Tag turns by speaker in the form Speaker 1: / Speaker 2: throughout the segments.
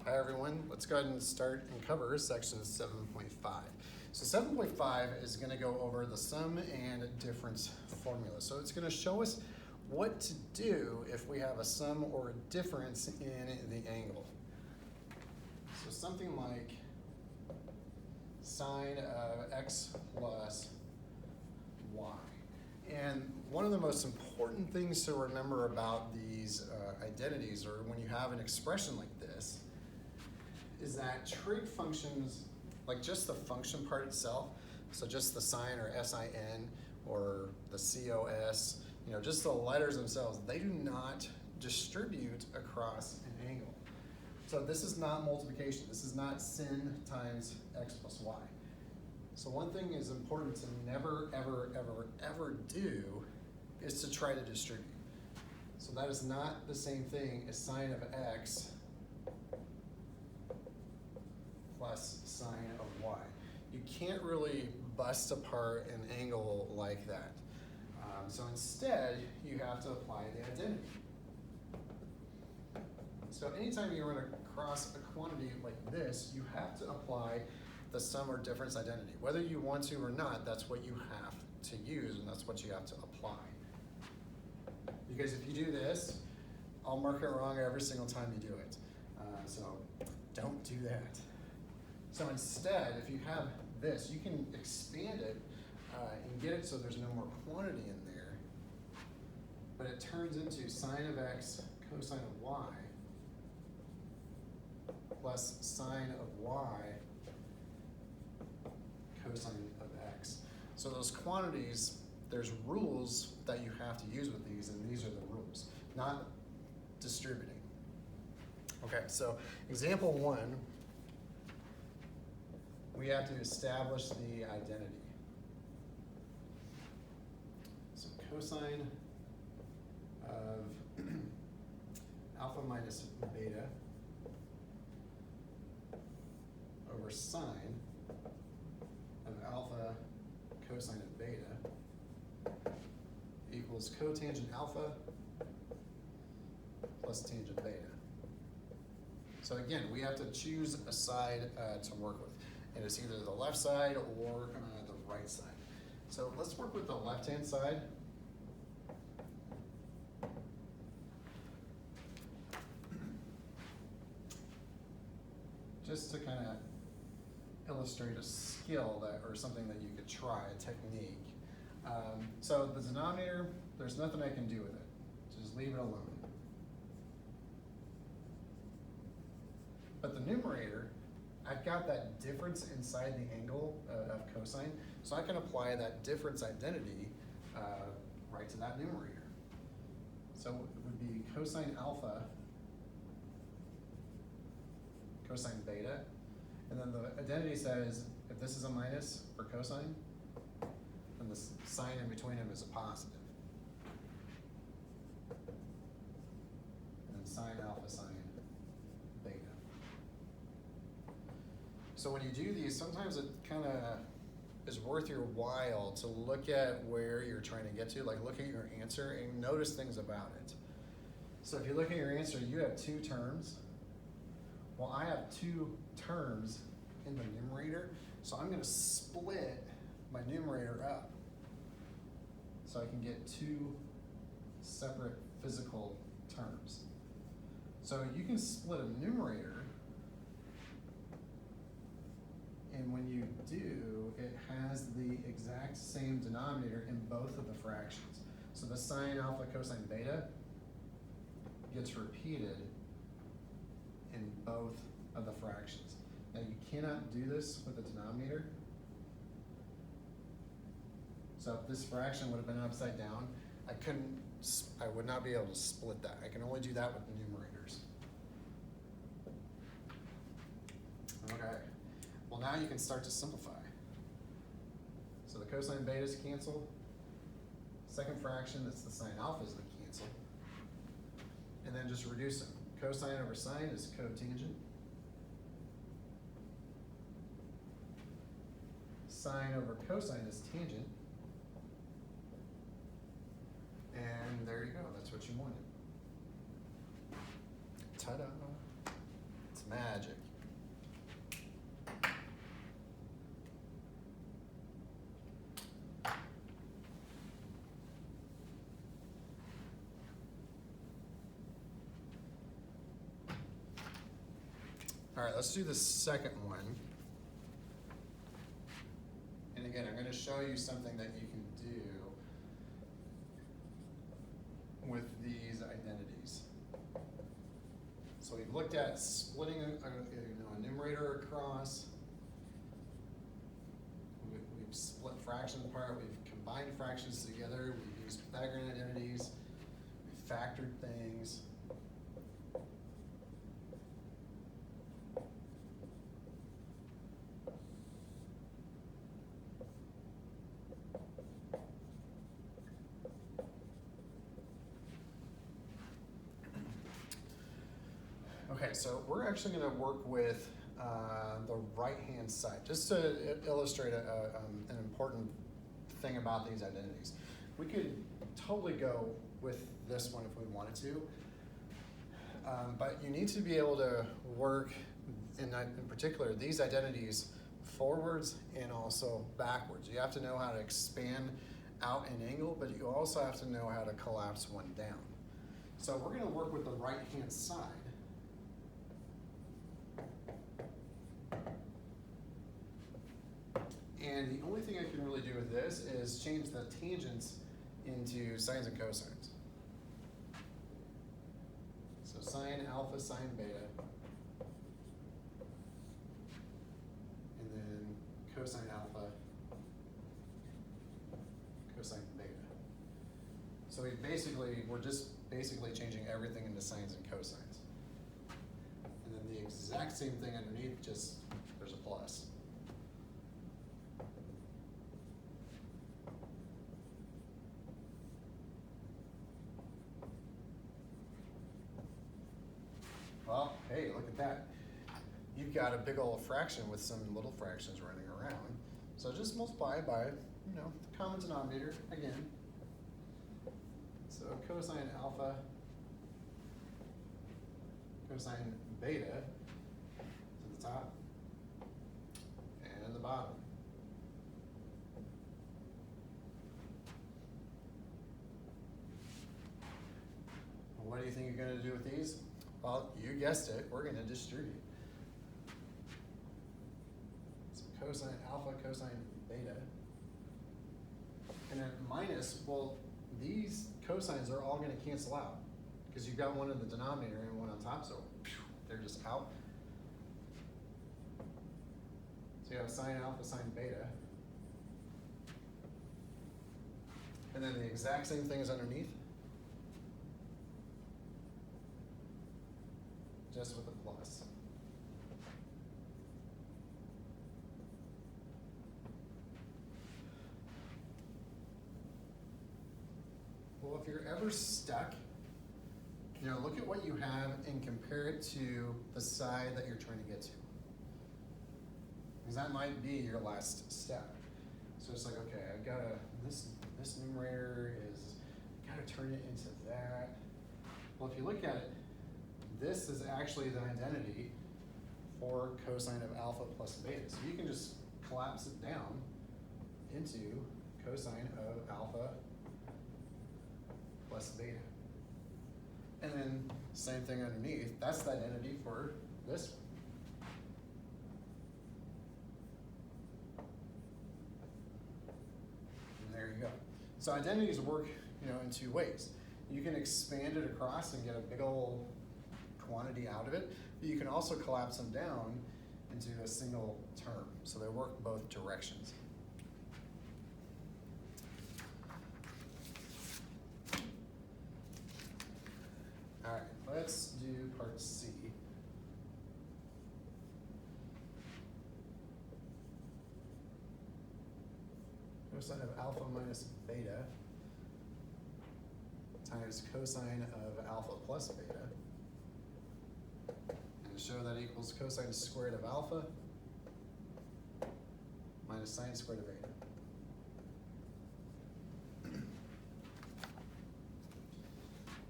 Speaker 1: Hi everyone, let's go ahead and start and cover section 7.5. So 7.5 is going to go over the sum and difference formula. So it's going to show us what to do if we have a sum or a difference in the angle. So something like sine of x plus y. And one of the most important things to remember about these identities, or when you have an expression like this, is that trig functions, like just the function part itself, so just the sine or sin or the cos, just the letters themselves, they do not distribute across an angle. So this is not multiplication. This is not sin times x plus y. So one thing is important to never, ever, ever, ever do is to try to distribute. So that is not the same thing as sine of x plus sine of y. You can't really bust apart an angle like that. So instead, you have to apply the identity. So anytime you run across a quantity like this, you have to apply the sum or difference identity. Whether you want to or not, that's what you have to use, and that's what you have to apply. Because if you do this, I'll mark it wrong every single time you do it. So don't do that. So instead, if you have this, you can expand it and get it so there's no more quantity in there. But it turns into sine of x cosine of y plus sine of y cosine of x. So those quantities, there's rules that you have to use with these, and these are the rules, not distributing. Okay, so example 1, we have to establish the identity. So cosine of alpha minus beta over sine of alpha cosine of beta equals cotangent alpha plus tangent beta. So again, we have to choose a side to work with. And it's either the left side or the right side. So let's work with the left-hand side. Just to kind of illustrate a skill that, or something that you could try, a technique. So the denominator, there's nothing I can do with it. Just leave it alone. But the numerator, I've got that difference inside the angle of cosine, so I can apply that difference identity right to that numerator. So it would be cosine alpha, cosine beta, and then the identity says if this is a minus for cosine, then the sign in between them is a positive. And then sine alpha sine beta. So when you do these, sometimes it kind of is worth your while to look at where you're trying to get to, like look at your answer and notice things about it. So if you look at your answer, you have 2 terms. Well, I have 2 terms in the numerator, so I'm going to split my numerator up so I can get 2 separate physical terms. So you can split a numerator, and when you do, it has the exact same denominator in both of the fractions. So the sine alpha cosine beta gets repeated in both of the fractions. Now you cannot do this with the denominator. So if this fraction would have been upside down, I would not be able to split that. I can only do that with numerators. Okay. Well, now you can start to simplify. So the cosine betas cancel. Second fraction, that's the sine alphas that cancel. And then just reduce them. Cosine over sine is cotangent. Sine over cosine is tangent. And there you go, that's what you wanted. Ta-da! It's magic. All right, let's do the second one. And again, I'm going to show you something that you can do with these identities. So we've looked at splitting a numerator across. We've split fractions apart. We've combined fractions together. We've used Pythagorean identities. We've factored things. Okay, so we're actually going to work with the right-hand side, just to illustrate an important thing about these identities. We could totally go with this one if we wanted to, but you need to be able to work, in particular, these identities forwards and also backwards. You have to know how to expand out an angle, but you also have to know how to collapse one down. So we're going to work with the right-hand side. And the only thing I can really do with this is change the tangents into sines and cosines. So sine alpha, sine beta. And then cosine alpha, cosine beta. So we're just basically changing everything into sines and cosines. And then the exact same thing underneath, just there's a plus. Well, hey, look at that. You've got a big old fraction with some little fractions running around. So just multiply by, the common denominator again. So cosine alpha, cosine beta to the top and the bottom. What do you think you're going to do with these? Well, you guessed it, we're going to distribute. So cosine alpha, cosine beta. And then minus, well, these cosines are all going to cancel out because you've got one in the denominator and one on top, so they're just out. So you have sine alpha, sine beta. And then the exact same thing is underneath, just with a plus. Well, if you're ever stuck, look at what you have and compare it to the side that you're trying to get to. Because that might be your last step. So it's like, okay, I've got this numerator is, I've got to turn it into that. Well, if you look at it, this is actually the identity for cosine of alpha plus beta. So you can just collapse it down into cosine of alpha plus beta. And then same thing underneath, that's the identity for this one. And there you go. So identities work, in two ways. You can expand it across and get a big old quantity out of it, but you can also collapse them down into a single term. So they work both directions. All right, let's do part C. Cosine of alpha minus beta times cosine of alpha plus beta. And show that equals cosine squared of alpha minus sine squared of beta.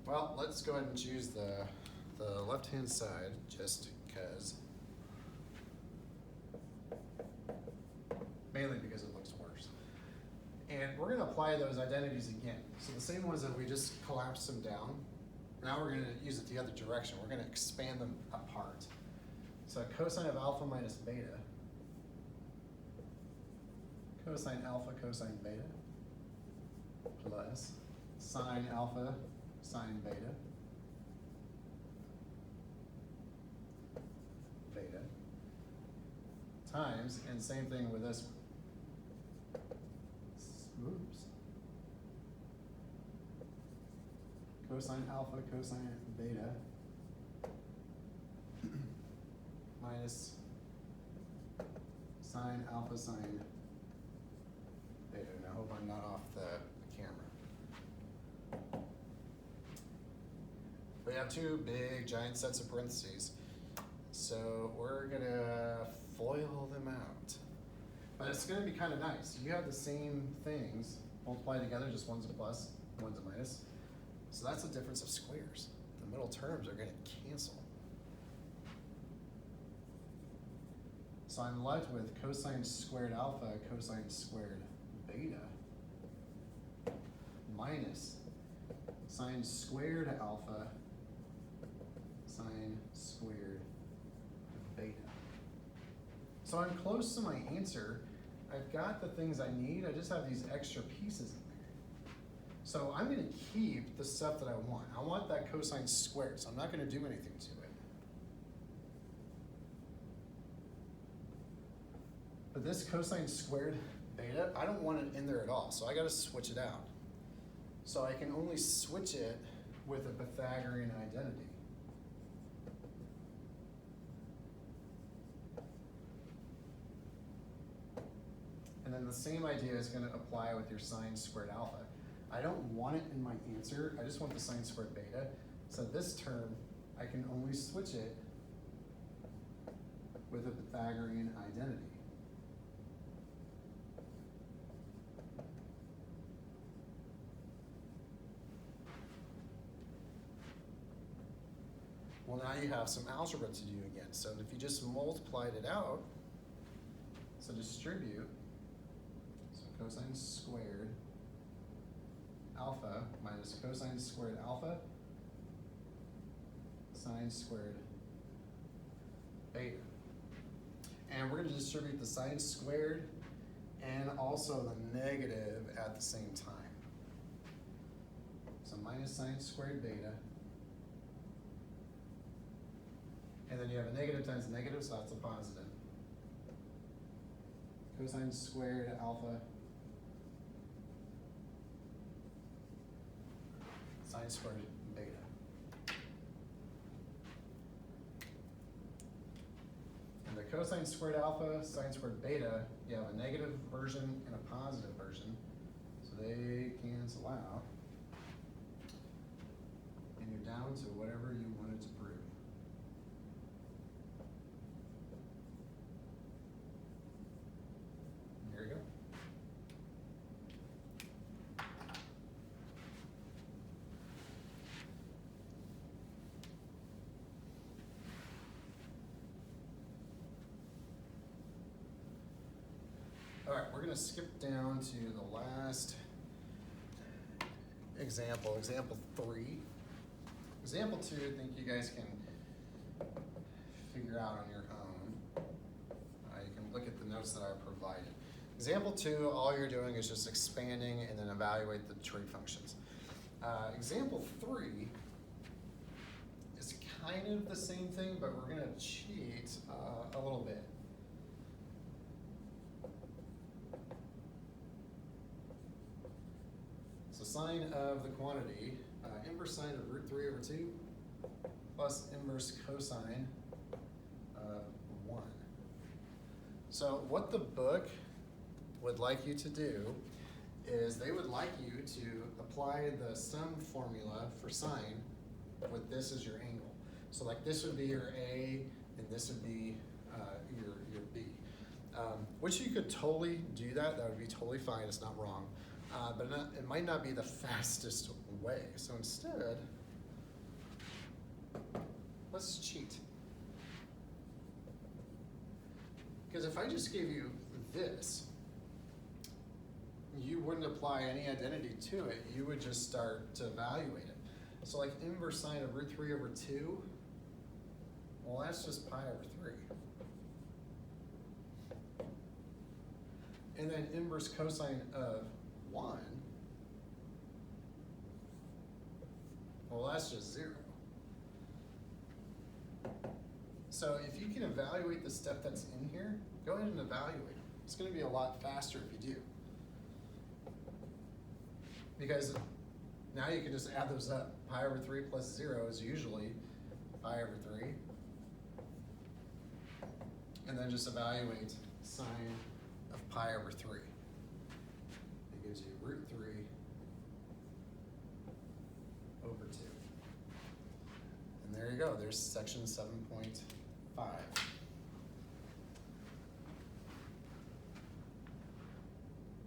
Speaker 1: Well, let's go ahead and choose the left-hand side, just mainly because it looks worse. And we're gonna apply those identities again. So the same ones that we just collapsed them down, now we're gonna use it the other direction. We're gonna expand them apart. So cosine of alpha minus beta, cosine alpha cosine beta, plus sine alpha sine beta, beta, times, and same thing with this one. Oops. Cosine alpha cosine beta minus sine alpha sine beta. And I hope I'm not off the camera. We have two big giant sets of parentheses, so we're gonna FOIL them out. But it's gonna be kind of nice. You have the same things multiplied together, just one's a plus, one's a minus. So that's the difference of squares. The middle terms are gonna cancel. So I'm left with cosine squared alpha cosine squared beta minus sine squared alpha sine squared beta. So I'm close to my answer. I've got the things I need. I just have these extra pieces in there. So I'm gonna keep the stuff that I want. I want that cosine squared, so I'm not gonna do anything to it. But this cosine squared beta, I don't want it in there at all, so I gotta switch it out. So I can only switch it with a Pythagorean identity. And then the same idea is gonna apply with your sine squared alpha. I don't want it in my answer, I just want the sine squared beta. So this term, I can only switch it with a Pythagorean identity. Well, now you have some algebra to do again. So if you just multiplied it out, so distribute, so cosine squared alpha minus cosine squared alpha sine squared beta. And we're going to distribute the sine squared and also the negative at the same time. So minus sine squared beta. And then you have a negative times negative, so that's a positive. Cosine squared alpha sine squared beta. And the cosine squared alpha sine squared beta, you have a negative version and a positive version, so they cancel out. And you're down to whatever you wanted to prove. Here you go. All right, we're going to skip down to the last example, example 3. Example 2, I think you guys can figure out on your own. You can look at the notes that I provided. Example 2, all you're doing is just expanding and then evaluate the trig functions. Example 3 is kind of the same thing, but we're going to cheat a little bit. So sine of the quantity, inverse sine of root 3 over 2 plus inverse cosine of 1. So what the book would like you to do is they would like you to apply the sum formula for sine with this as your angle. So like this would be your A and this would be your B. Which you could totally do that would be totally fine, it's not wrong. But it might not be the fastest way. So instead, let's cheat. Because if I just gave you this, you wouldn't apply any identity to it. You would just start to evaluate it. So like inverse sine of root 3 over 2, well, that's just pi over 3. And then inverse cosine of 1, well, that's just 0. So if you can evaluate the step that's in here, go ahead and evaluate it. It's going to be a lot faster if you do. Because now you can just add those up. Pi over 3 plus 0 is usually pi over 3. And then just evaluate sine of pi over 3. It gives you root 3 over 2. And there you go. There's section 7.5.